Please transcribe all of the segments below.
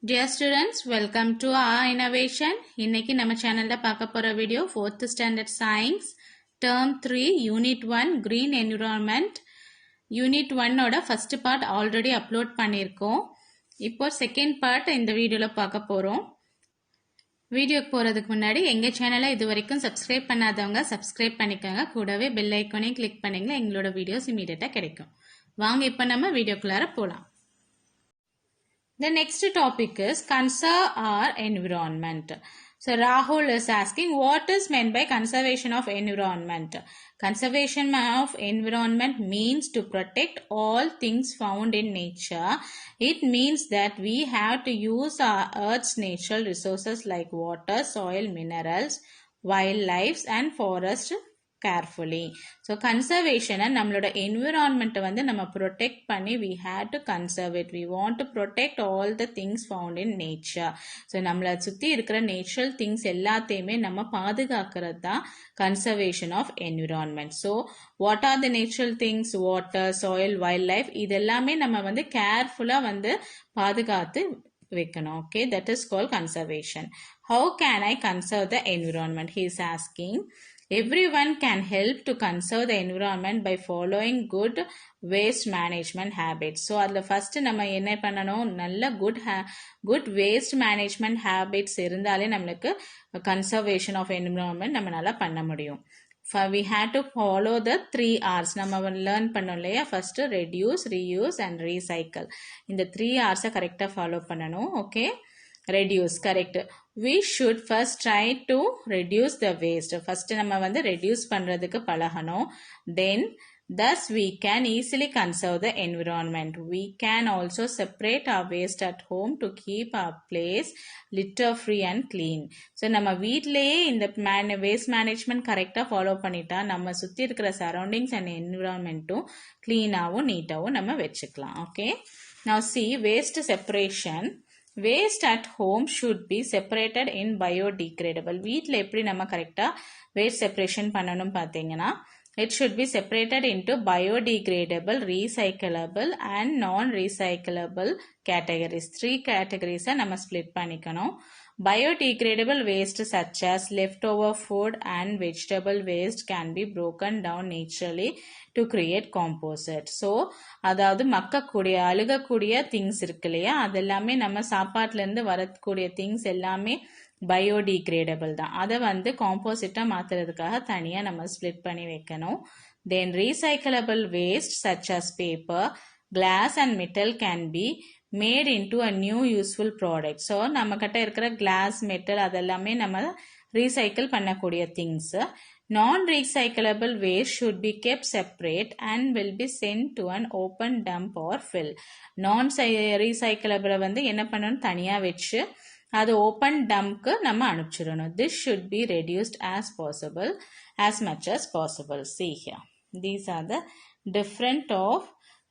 Dear students, welcome to our innovation. இன்னைக்கு நம்ம சேனல்ல பார்க்க போற video 4th standard science term 3 unit 1 green environment. unit 1 ஓட first part already upload பண்ணிருக்கோம். இப்போ second part இந்த வீடியோல பார்க்க போறோம். வீடியோக்கு போறதுக்கு முன்னாடி எங்க சேனலை இதுவரைக்கும் subscribe பண்ணாதவங்க subscribe பண்ணிக்கங்க. கூடவே bell icon-ஐ click பண்ணீங்கன்னா எங்களோட வீடியோஸ் immediate-ஆ கிடைக்கும். வாங்க இப்போ நம்ம வீடியோக்குள்ளார போலாம். The next topic is conserve our environment. So Rahul is asking, what is meant by conservation of environment? Conservation of environment means to protect all things found in nature. It means that we have to use our earth's natural resources like water, soil, minerals, wildlife and forest carefully. So conservation நம்மளோட environment வந்து நம்ம protect பண்ணி we had to conserve it. We want to protect all the things found in nature. So நம்மள சுத்தி இருக்கிற natural things எல்லாத்தையுமே நம்ம பாதுகாக்கிறது தான் conservation of environment. So what are the natural things? Water, soil, wildlife இதெல்லாமே நம்ம வந்து carefully வந்து பாதுகாத்து வைக்கணும். Okay, that is called conservation. How can I conserve the environment? He is asking. Everyone can help to conserve the environment by following good waste management habits. So adla first நம்ம என்ன பண்ணனும், நல்ல good waste management habits இருந்தாலே நமக்கு conservation of environment நம்மனால பண்ண முடியும். We had to follow the 3 R's. நம்ம learn பண்ணோம் இல்லையா, first reduce, reuse and recycle. இந்த 3 R's கரெக்டா follow பண்ணனும். Okay, reduce, correct. We should first try to reduce the waste. First நம்ம வந்து reduce பண்றதுக்கு பழகணும். Then thus we can easily conserve the environment. We can also separate our waste at home to keep our place litter free and clean. So நம்ம வீட்லயே இந்த waste management கரெக்டா follow பண்ணிட்டா நம்ம சுத்தி இருக்கிற சரௌண்டிங்ஸ் and environmentum clean-ஆவும் நீட்டாவும் நம்ம வெச்சுக்கலாம். Okay, now see waste separation. Waste at home should be separated in biodegradable. வீட்ல எப்படி நம்ம கரெக்டா waste separation பண்ணணும் பாத்தீங்கன்னா, it should be separated into biodegradable, recyclable and non-recyclable categories. 3 categories நம்ம split பண்ணிக்கணும். Biodegradable waste such as leftover food and vegetable waste can be broken down naturally to create composite. So அதாவது மக்கக்கூடிய அழுகக்கூடிய things இருக்கு இல்லையா, அதெல்லாமே நம்ம சாப்பாட்டுல இருந்து வரக்கூடிய things எல்லாமே biodegradable தான். அதை வந்து காம்போசிட்டா மாத்துறதுக்காக தனியா நம்ம split பண்ணி வைக்கணும். Then recyclable waste such as paper, glass and metal can be made into a new useful product. So நம்ம கிட்ட இருக்கிற glass, metal அதெல்லாமே நம்ம recycle பண்ணக்கூடிய things. Non-recyclable waste should be kept separate and will be sent to an open dump or fill. Non-recyclable வந்து என்ன பண்ணணும், தனியா வச்சு அது open dumpக்கு நம்ம அனுப்பிச்சிடணும். This should be reduced as possible, as much as possible. See here, these are the different of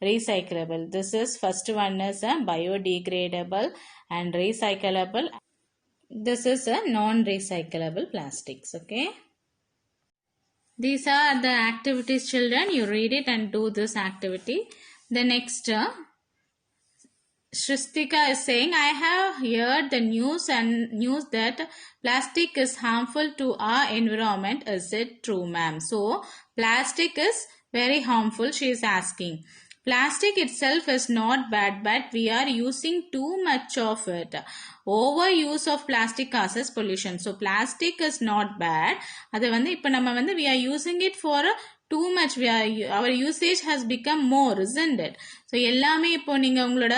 recyclable. This is first one is a biodegradable and recyclable. This is a non-recyclable plastics. Okay, these are the activities, children. You read it and do this activity. The next Shristika is saying, I have heard the news that plastic is harmful to our environment. Is it true, ma'am? So plastic is very harmful, she is asking. Plastic itself is not bad, but we are using too much of it. Overuse of plastic causes pollution. So plastic is not bad. அது வந்து இப்ப நம்ம வந்து we are using it for too much. Our usage has become more, isn't it? So எல்லாமே இப்போ நீங்க உங்களோட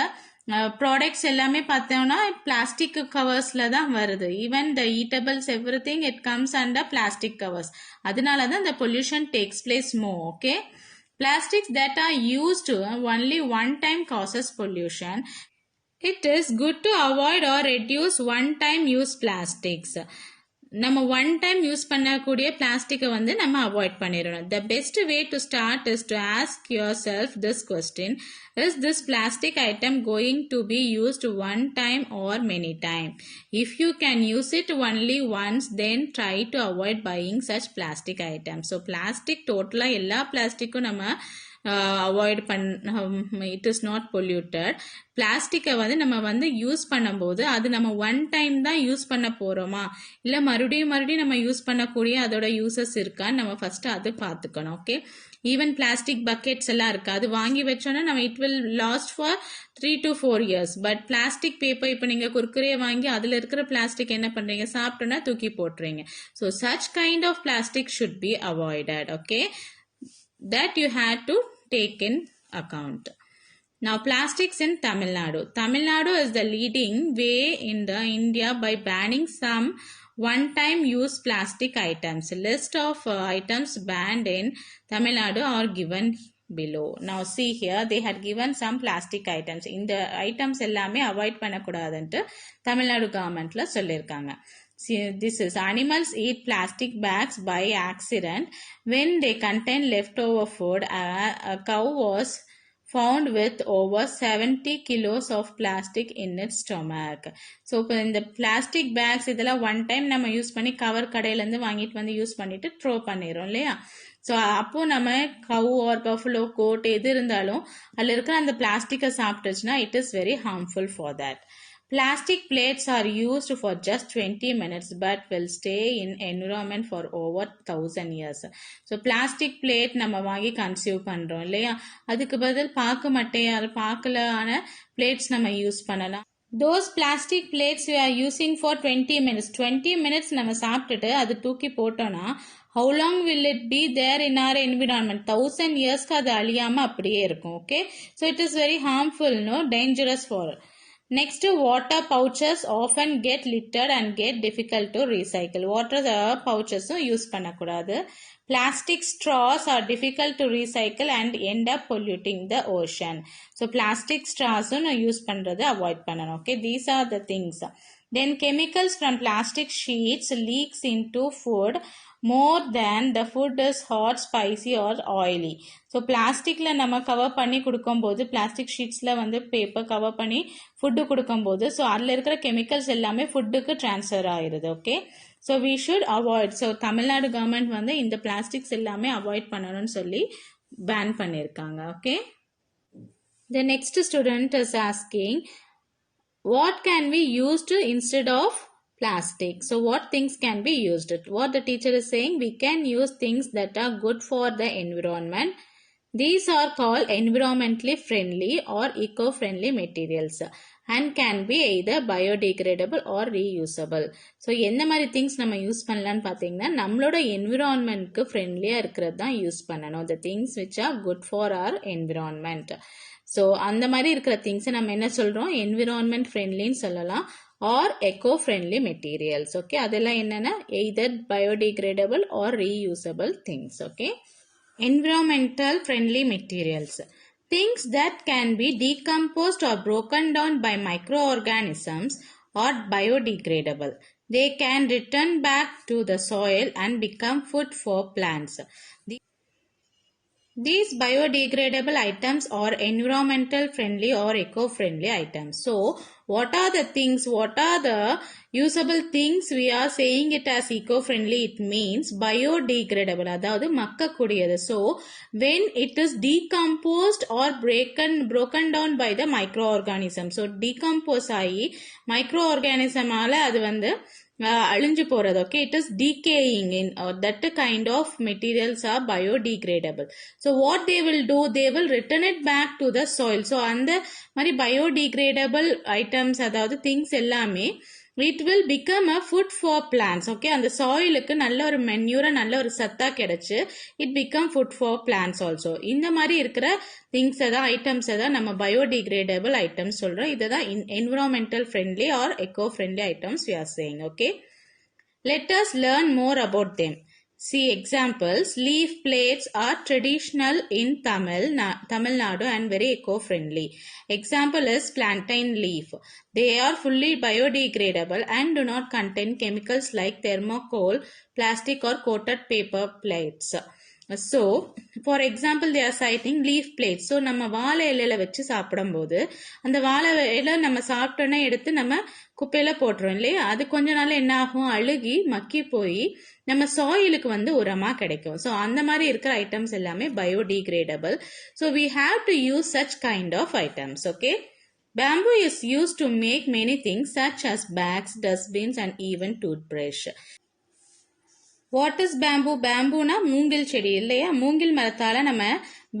products எல்லாமே பார்த்தோம்னா பிளாஸ்டிக் கவர்ஸ்ல தான் வருது. Even the eatables everything it comes under plastic covers. அதனால தான் the pollution takes place more. Okay, plastics that are used only one time causes pollution. It is good to avoid or reduce one time use plastics. நம்ம one time use பண்ணக்கூடிய பிளாஸ்டிக்கை வந்து நம்ம avoid பண்ணிடணும். The best way to start is to ask yourself this question: is this plastic item going to be used one time or many time? If you can use it only once, then try to avoid buying such plastic items. So plastic totally எல்லா பிளாஸ்டிக்கும் நம்ம avoid it is not polluted. பிளாஸ்டிக்கை வந்து நம்ம வந்து use பண்ணும்போது அது நம்ம one time தான் யூஸ் பண்ண போகிறோமா இல்லை மறுபடியும் நம்ம யூஸ் பண்ணக்கூடிய அதோட யூசஸ் இருக்கான்னு நம்ம ஃபஸ்ட்டு அது பார்த்துக்கணும். ஓகே, ஈவன் பிளாஸ்டிக் பக்கெட்ஸ் எல்லாம் இருக்கு, அது வாங்கி வச்சோன்னா நம்ம it will last for 3 to 4 years. But plastic paper இப்போ நீங்கள் குர்குரே வாங்கி அதில் இருக்கிற பிளாஸ்டிக் என்ன பண்ணுறீங்க, சாப்பிட்டோன்னா தூக்கி போட்டுறீங்க. So such kind of plastic should be avoided. Okay, that you had to take in account. Now plastics in Tamil Nadu. Tamil Nadu is the leading way in the India by banning some one-time use plastic items. A list of items banned in Tamil Nadu are given below. Now see here, they had given some plastic items. இந்த items எல்லாமே avoid பண்ணக்கூடாதுன்ட்டு Tamil Nadu கவர்மெண்ட்ல சொல்லியிருக்காங்க. See, this is animals eat plastic bags by accident when they contain leftover food. A cow was found with over 70 kilos of plastic in its stomach. So இப்போ இந்த plastic packs இதெல்லாம் one time நம்ம use பண்ணி cover கடையிலேருந்து வாங்கிட்டு வந்து use பண்ணிட்டு throw பண்ணிடுறோம் இல்லையா. ஸோ அப்போ நம்ம கவு ஆர் பஃபலோ கோட் எது இருந்தாலும் அதில் இருக்கிற அந்த பிளாஸ்டிக்கை சாப்பிட்டுச்சுன்னா it is very harmful for that. Plastic plates are used for just 20 minutes but will stay in environment for over 1000 years. So plastic plate நம்ம வாங்கி கன்சியூம் பண்றோம் இல்லையா, அதுக்கு பதில் பாக்கு மட்டை அது பாக்கலான பிளேட்ஸ் நம்ம யூஸ் பண்ணலாம். Those plastic plates we are using for 20 minutes. 20 minutes நம்ம சாப்பிட்டுட்டு அது தூக்கி போட்டோம்னா how long will it be there in our environment? 1000 yearsக்கு அது அழியாம அப்படியே இருக்கும். Okay, so it is very harmful, no, dangerous for. Next, water pouches often get littered and get difficult to recycle. Water pouches use பண்ணக்கூடாது. Plastic straws are difficult to recycle and end up polluting the ocean. So plastic straws use பண்றது avoid பண்ணணும். Okay, these are the things. Then chemicals from plastic sheets leaks into food more than the food is hot, spicy or oily. So plasticல நம்ம cover பண்ணி கொடுக்கும்போது plastic ஷீட்ஸ்ல வந்து paper cover பண்ணி food கொடுக்கும்போது so அதில் இருக்கிற கெமிக்கல்ஸ் எல்லாமே ஃபுட்டுக்கு டிரான்ஸ்ஃபர் ஆயிடுது. Okay, so we should avoid. So Tamil Nadu government வந்து இந்த பிளாஸ்டிக்ஸ் எல்லாமே அவாய்ட் பண்ணணும்னு சொல்லி பேன் பண்ணியிருக்காங்க. Okay, the next student is asking what can we use to instead of plastic. So what things can be used? What the teacher is saying, we can use things that are good for the environment. These are called environmentally friendly or eco-friendly materials and can be either biodegradable or reusable. So எந்த மாதிரி things நம்ம use பண்ணலான்னு பார்த்தீங்கன்னா நம்மளோட என்விரான்மெண்ட்க்கு ஃப்ரெண்ட்லியாக இருக்கிறது தான் use பண்ணணும். the things which are good for our environment. So அந்த மாதிரி இருக்கிற திங்ஸை நம்ம என்ன சொல்கிறோம், என்விரான்மெண்ட் ஃப்ரெண்ட்லின்னு சொல்லலாம் or eco friendly materials. Okay, அதெல்லாம் என்னென்னா either biodegradable or reusable things. Okay, environmental friendly materials, things that can be decomposed or broken down by microorganisms are biodegradable. They can return back to the soil and become food for plants. These biodegradable items are environmental friendly or eco-friendly items. So, what are the things, what are the usable things we are saying it as eco-friendly? It means biodegradable, அதாவது மக்கக்கூடியது. So, when it is decomposed or broken down by the microorganism. So, decompose ஆகி microorganism ஆல அது வந்து அழிஞ்சு போறது. Okay, it is decaying in that kind of materials are biodegradable. So what they will do, they will return it back to the soil. So அந்த மாதிரி biodegradable items அதாவது things எல்லாமே it will become a food for plants. Okay, அந்த சாயிலுக்கு நல்ல ஒரு மென்யூரா நல்ல ஒரு சத்தா கிடைச்சு it become food for plants also. இந்த மாதிரி இருக்கிற திங்ஸ் தான் ஐட்டம்ஸ் தான் நம்ம பயோடிகிரேடபிள் ஐட்டம்ஸ் சொல்றோம். இதை தான் environmental friendly or eco friendly items we are saying. Okay, let us learn more about them. See examples. Leaf plates are traditional in Tamil Nadu and very eco-friendly. Example is plantain leaf. They are fully biodegradable and do not contain chemicals like thermocol, plastic or coated paper plates. So, for example, they are citing leaf plates. So, நம்ம வாழை இலையில வச்சு சாப்பிடும்போது அந்த வாழை இலை நம்ம சாப்பிட்டோன்னா எடுத்து நம்ம குப்பையில போட்டுரும் இல்லையா, அது கொஞ்ச நாள் என்ன ஆகும், அழுகி மக்கி போய் நம்ம சாயிலுக்கு வந்து உரமா கிடைக்கும். ஸோ அந்த மாதிரி இருக்கிற ஐட்டம்ஸ் எல்லாமே biodegradable. So we have to use such kind of items. Okay. Bamboo is used to make many things such as bags, dustbins and even toothbrush. What is bamboo? பேம்பூனா மூங்கில் செடி இல்லையா, மூங்கில் மரத்தால் நம்ம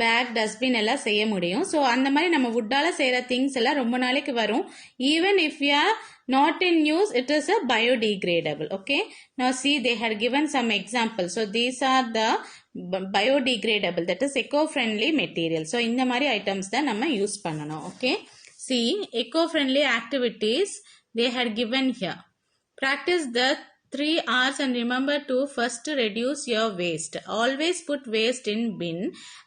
பேக், டஸ்ட்பின் எல்லாம் செய்ய முடியும். ஸோ அந்த மாதிரி நம்ம வுட்டால் செய்கிற திங்ஸ் எல்லாம் ரொம்ப நாளைக்கு வரும். Even if you are not in use, it is a biodegradable. Okay. Now see, they had given some examples. So these are the biodegradable, that is eco-friendly material. So இந்த மாதிரி items தான் நம்ம use பண்ணணும். Okay. See, eco-friendly activities they had given here. Practice the 3 R's and remember to first reduce your waste. Always put waste in bin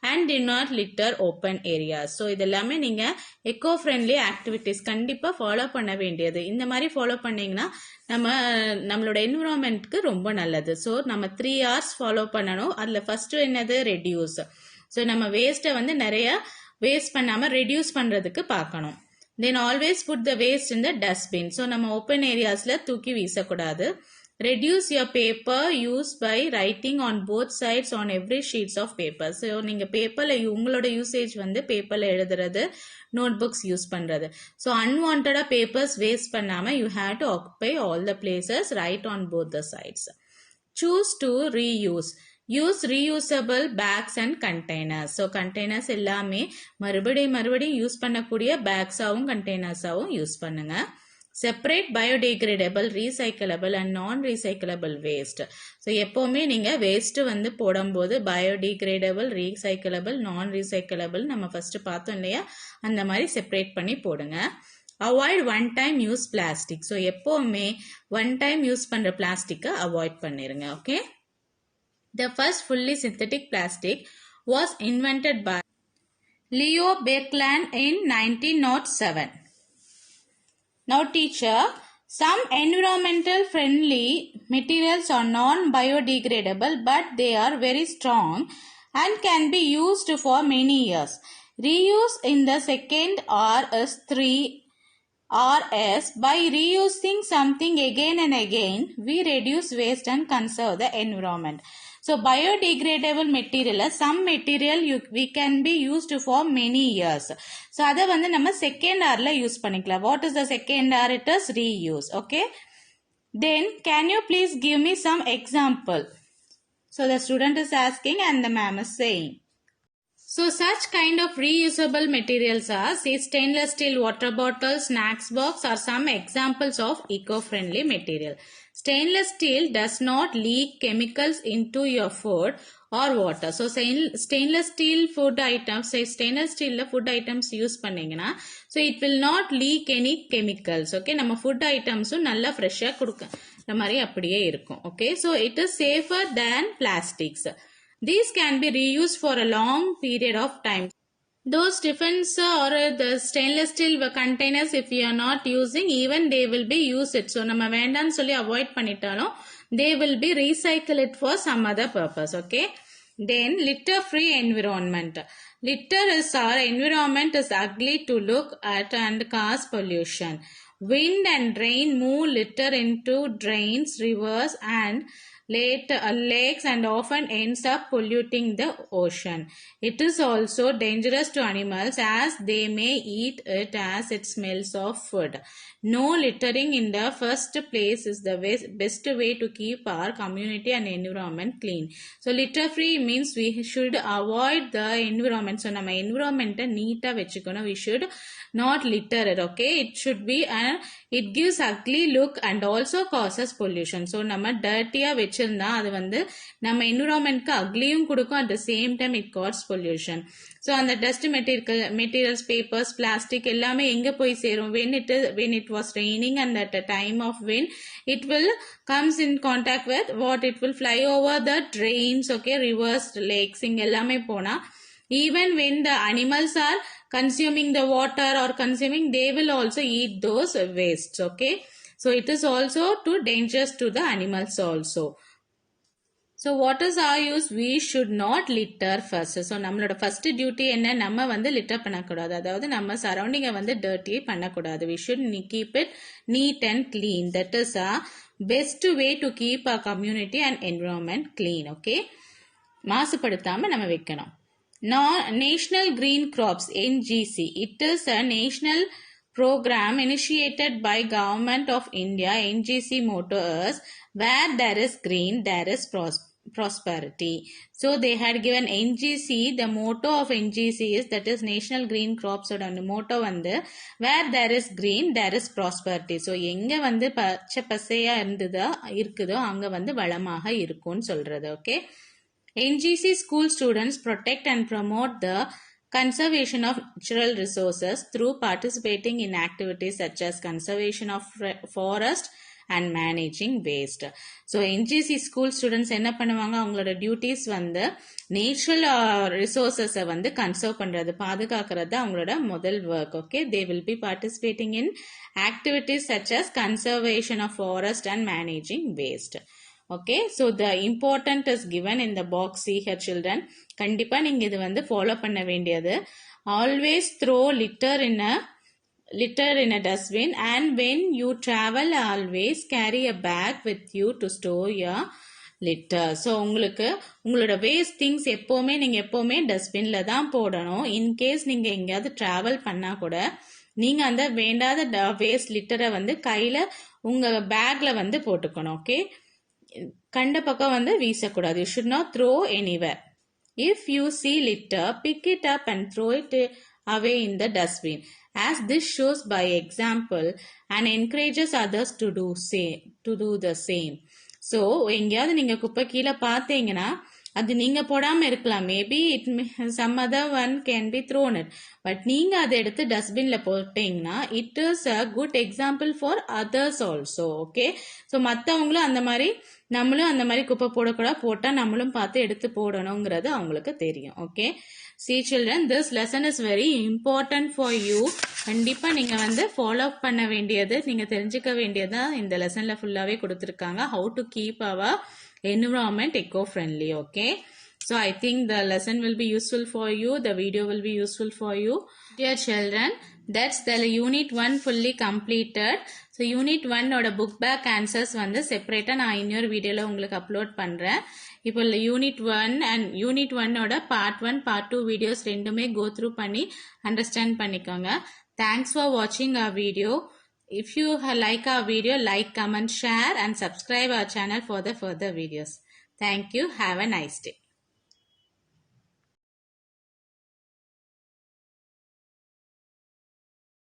and do not litter open areas. So இதெல்லாமே நீங்க eco friendly activities கண்டிப்பா follow பண்ண வேண்டியது. இந்த மாதிரி follow பண்ணீங்கன்னா நம்மளோட என்விரான்மெண்ட்க்கு ரொம்ப நல்லது. ஸோ நம்ம 3 R's ஃபாலோ பண்ணணும். அதில் ஃபர்ஸ்ட் என்னது, ரெடியூஸ். ஸோ நம்ம வேஸ்ட்டை வந்து நிறைய வேஸ்ட் பண்ணாமல் ரெடியூஸ் பண்ணுறதுக்கு பார்க்கணும். Then always put the waste in the dustbin. So நம்ம open areasல தூக்கி வீசக்கூடாது. Reduce your paper use by writing on both sides on every sheets of paper. So நீங்க பேப்பர்ல உங்களோட யூசேஜ் வந்து பேப்பர்ல எழுதுறது, நோட்புக்ஸ் யூஸ் பண்றது. ஸோ அன்வான்டா பேப்பர்ஸ் வேஸ்ட் பண்ணாம you have to occupy all the places, write on both the sides. Choose to reuse. Use reusable bags and containers. So containers எல்லாமே மறுபடியும் யூஸ் பண்ணக்கூடிய பேக்ஸாவும் கண்டெய்னர்ஸாவும் யூஸ் பண்ணுங்க. Separate biodegradable, recyclable and non-recyclable waste. So எப்பவுமே நீங்க waste வந்து போடும்போது biodegradable, recyclable, non-recyclable நம்ம first பார்த்தோம் இல்லையா, அந்த மாதிரி செப்பரேட் பண்ணி போடுங்க. Avoid one time use plastic. So எப்பவுமே one time use பண்ற பிளாஸ்டிக்கை அவாய்ட் பண்ணிருங்க. Okay. The first fully synthetic plastic was invented by Leo Birkeland in 1907. Now teacher, some environmental friendly materials are non-biodegradable but they are very strong and can be used for many years. Reuse in the second R is 3Rs. By reusing something again and again, we reduce waste and conserve the environment. So biodegradable material, some material we can be used for many years. So அதை வந்து நம்ம second Rல use பண்ணிக்கலாம். What is the second R? It is reuse. Okay. Then can you please give me some example? So the student is asking and the ma'am is saying. So such kind of reusable materials are, say, stainless steel water bottles, snacks box are some examples of eco-friendly material. Stainless steel does not leak chemicals into your food or water. So stainless steel food items, say stainless steel food items use பண்ணீங்கன்னா, so it will not leak any chemicals. Okay, நம்ம food items நல்லா ஃப்ரெஷ்ஷாக கொடுக்க மாதிரி அப்படியே இருக்கும். Okay, so it is safer than plastics. These can be reused for a long period of time. Those tiffins or the stainless steel containers, if you are not using, even they will be used. So நம்ம வேண்டான்னு சொல்லி avoid பண்ணிட்டாலும் they will be recycle it for some other purpose. Okay. Then litter free environment. Litter is our environment is ugly to look at and cause pollution. Wind and rain move litter into drains, rivers and lakes and often ends up polluting the ocean. It is also dangerous to animals as they may eat it as it smells of food. No littering in the first place is the best way to keep our community and environment clean. So litter free means we should avoid the environment. So நம்ம environment neat-ஆ வெச்சுக்கணும். We should not litter it. Okay, it should be it gives ugly look and also causes pollution. So நம்ம dirty-ஆ வெச்சிருந்தா அது வந்து நம்ம environment-க்கு அக்லியும் கொடுக்கும், at the same time it causes pollution. So அந்த dust materials, papers, plastic எல்லாமே எங்க போய் சேரும்? When it was raining and at the time of wind, it will comes in contact with what? It will fly over the drains, okay, rivers, lakes, இங்க எல்லாமே போனா, even when the animals are consuming the water or consuming, they will also eat those wastes. Okay, so it is also too dangerous to the animals also. So what is our use? We should not litter first. So நம்மளோட first duty என்ன, நம்ம வந்து litter பண்ணக்கூடாது. அதாவது நம்ம surrounding வந்து dirty பண்ணக்கூடாது. We should keep it neat and clean. That is a best way to keep our community and environment clean. Okay? மாசுபடுத்தாம நம்ம வைக்கணும். National Green Crops, NGC. It is a national program initiated by Government of India. NGC motto is, where there is green, there is prosperity. So they had given NGC, the motto of NGC is, that is National Green Crops oda motto வந்து, where there is green, there is prosperity. So எங்க வந்து பச்சை பசையா இருக்குதோ அங்க வந்து வளமாக இருக்கும்னு சொல்றது. Okay? NGC school students protect and promote the conservation of natural resources through participating in activities such as conservation of forest and managing waste. So NGC school students என்ன பண்ணுவாங்க, அவங்களோட டியூட்டிஸ் வந்து நேச்சுரல் ரிசோர்ஸஸை வந்து கன்சர்வ் பண்றது, பாதுகாக்கிறது அவங்களோட முதல் work. Okay, they will be participating in activities such as conservation of forest and managing waste. Okay, so the important is given in the box. See here children, கண்டிப்பா நீங்க இது வந்து ஃபாலோ பண்ண வேண்டியது. Always throw litter in a dustbin, and when you travel always carry a bag with you to store your litter. So உங்களோட waste things நீங்க எப்பவுமே டஸ்ட்பின்ல தான் போடணும். இன்கேஸ் நீங்க எங்கேயாவது டிராவல் பண்ணா கூட நீங்க அந்த வேண்டாத வேஸ்ட் லிட்டரை வந்து கையில உங்க பேக்ல வந்து போட்டுக்கணும். ஓகே, கண்ட பக்கம் வந்து வீசக்கூடாது. You should not throw anywhere. If you see litter, pick it up and throw it away in the dustbin. As this shows by example and encourages others to do the same. So எங்கயாவது நீங்க குப்பை கீழே பார்த்தீங்கன்னா அது நீங்க போடாம இருக்கலாம். Maybe some other one can be thrown it. But நீங்க அதை எடுத்து டஸ்ட்பின்ல போட்டீங்கன்னா it is a good example for others also. Okay, so மற்றவங்களும் அந்த மாதிரி, நம்மளும் அந்த மாதிரி குப்பை போட்டா நம்மளும் பார்த்து எடுத்து போடணுங்கிறது அவங்களுக்கு தெரியும். Okay, see children, this lesson is very important for you. கண்டிப்பா நீங்க வந்து ஃபாலோ பண்ண வேண்டியது, நீங்க தெரிஞ்சுக்க வேண்டியது இந்த லெசன்ல ஃபுல்லாவே கொடுத்திருக்காங்க. how to keep our environment eco-friendly. Okay, so I think the lesson will be useful for you, the video will be useful for you. Dear children, that's the unit 1 fully completed. So unit 1 oda book back answers வந்து செப்பரேட்டா நான் இன்னொரு வீடியோல உங்களுக்கு upload பண்றேன். இப்போ unit 1 and unit 1 oda part 1 part 2 videos ரெண்டுமே go through பண்ணி understand பண்ணிக்கோங்க. Thanks for watching our video. If you like our video, like, comment, share and subscribe our channel for the further videos. Thank you. Have a nice day.